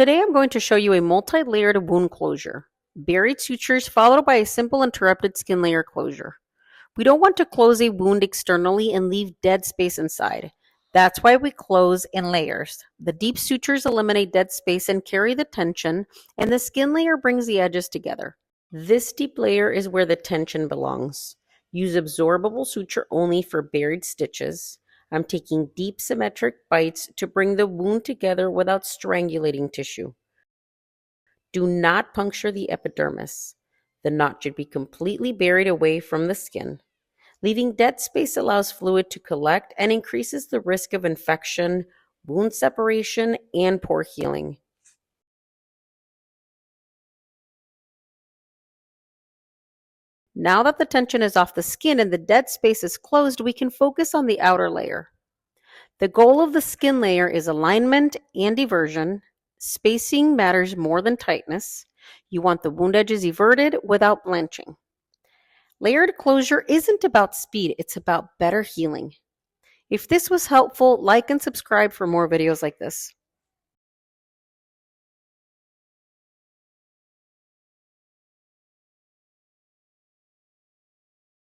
Today I'm going to show you a multi-layered wound closure. Buried sutures followed by a simple interrupted skin layer closure. We don't want to close a wound externally and leave dead space inside. That's why we close in layers. The deep sutures eliminate dead space and carry the tension, and the skin layer brings the edges together. This deep layer is where the tension belongs. Use absorbable suture only for buried stitches. I'm taking deep symmetric bites to bring the wound together without strangulating tissue. Do not puncture the epidermis. The knot should be completely buried away from the skin. Leaving dead space allows fluid to collect and increases the risk of infection, wound separation, and poor healing. Now that the tension is off the skin and the dead space is closed, we can focus on the outer layer. The goal of the skin layer is alignment and eversion. Spacing matters more than tightness. You want the wound edges everted without blanching. Layered closure isn't about speed, it's about better healing. If this was helpful, like and subscribe for more videos like this.